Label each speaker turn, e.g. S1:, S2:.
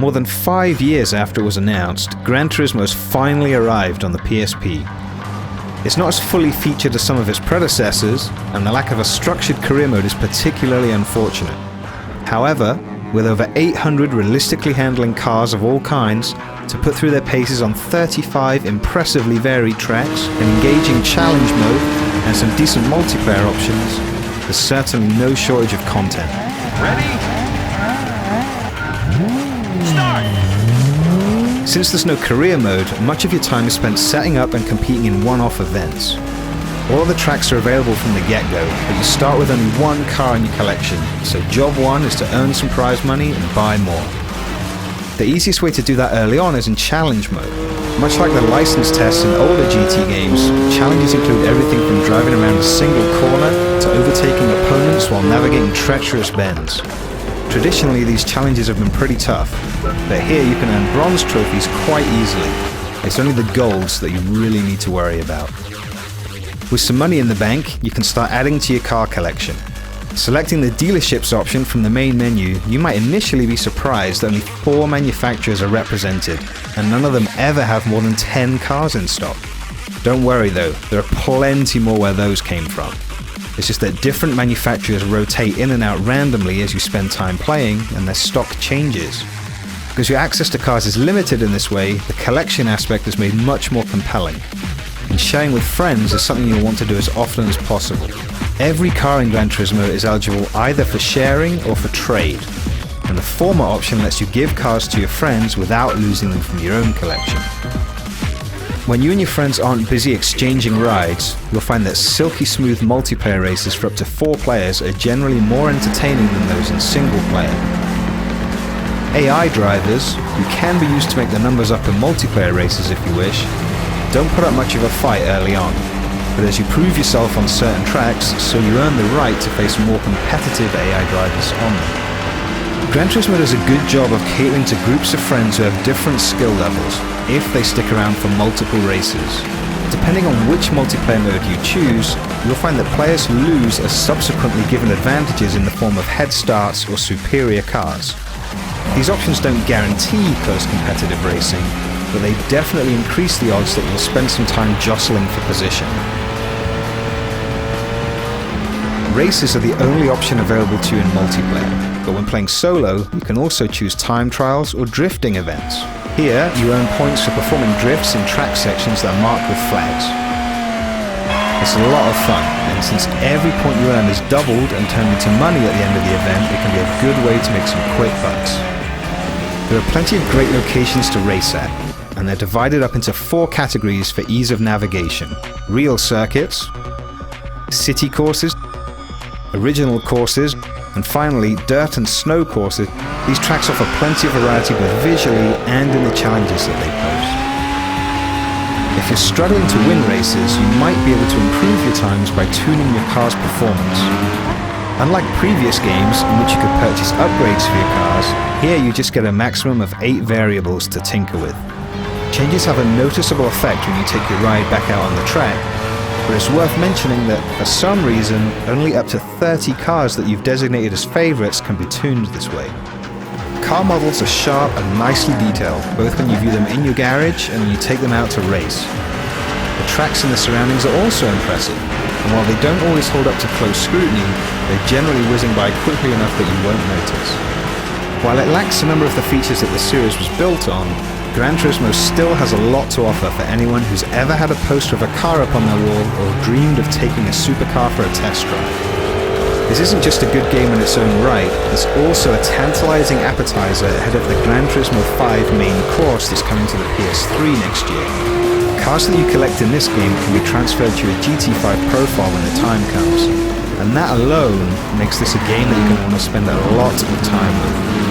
S1: More than 5 years after it was announced, Gran Turismo has finally arrived on the PSP. It's not as fully featured as some of its predecessors, and the lack of a structured career mode is particularly unfortunate. However, with over 800 realistically handling cars of all kinds to put through their paces on 35 impressively varied tracks, an engaging challenge mode, and some decent multiplayer options, there's certainly no shortage of content.
S2: Ready? Start!
S1: Since there's no career mode, much of your time is spent setting up and competing in one-off events. All of the tracks are available from the get-go, but you start with only one car in your collection, so job one is to earn some prize money and buy more. The easiest way to do that early on is in challenge mode. Much like the license tests in older GT games, challenges include everything from driving around a single corner to overtaking opponents while navigating treacherous bends. Traditionally, these challenges have been pretty tough, but here you can earn bronze trophies quite easily. It's only the golds that you really need to worry about. With some money in the bank, you can start adding to your car collection. Selecting the dealerships option from the main menu, you might initially be surprised that only 4 manufacturers are represented, and none of them ever have more than 10 cars in stock. Don't worry though, there are plenty more where those came from. It's just that different manufacturers rotate in and out randomly as you spend time playing, and their stock changes. Because your access to cars is limited in this way, the collection aspect is made much more compelling. And sharing with friends is something you'll want to do as often as possible. Every car in Gran Turismo is eligible either for sharing or for trade, and the former option lets you give cars to your friends without losing them from your own collection. When you and your friends aren't busy exchanging rides, you'll find that Silky-Smooth multiplayer races for up to 4 players are generally more entertaining than those in single player. AI drivers, who can be used to make the numbers up in multiplayer races if you wish, don't put up much of a fight early on, but as you prove yourself on certain tracks, so you earn the right to face more competitive AI drivers on them. Gran Turismo does a good job of catering to groups of friends who have different skill levels, if they stick around for multiple races. Depending on which multiplayer mode you choose, you'll find that players who lose are subsequently given advantages in the form of head starts or superior cars. These options don't guarantee close competitive racing, but they definitely increase the odds that you'll spend some time jostling for position. Races are the only option available to you in multiplayer, but when playing solo, you can also choose time trials or drifting events. Here, you earn points for performing drifts in track sections that are marked with flags. It's a lot of fun, and since every point you earn is doubled and turned into money at the end of the event, it can be a good way to make some quick bucks. There are plenty of great locations to race at, and they're divided up into 4 categories for ease of navigation: real circuits, city courses, original courses, and finally dirt and snow courses. These tracks offer plenty of variety both visually and in the challenges that they pose. If you're struggling to win races, you might be able to improve your times by tuning your car's performance. Unlike previous games in which you could purchase upgrades for your cars, here you just get a maximum of 8 variables to tinker with. Changes have a noticeable effect when you take your ride back out on the track, but it's worth mentioning that, for some reason, only up to 30 cars that you've designated as favourites can be tuned this way. Car models are sharp and nicely detailed, both when you view them in your garage and when you take them out to race. The tracks and the surroundings are also impressive, and while they don't always hold up to close scrutiny, they're generally whizzing by quickly enough that you won't notice. While it lacks a number of the features that the series was built on, Gran Turismo still has a lot to offer for anyone who's ever had a poster of a car up on their wall or dreamed of taking a supercar for a test drive. This isn't just a good game in its own right, it's also a tantalizing appetizer ahead of the Gran Turismo 5 main course that's coming to the PS3 next year. Cars that you collect in this game can be transferred to your GT5 profile when the time comes, and that alone makes this a game that you're going to want to spend a lot of time with.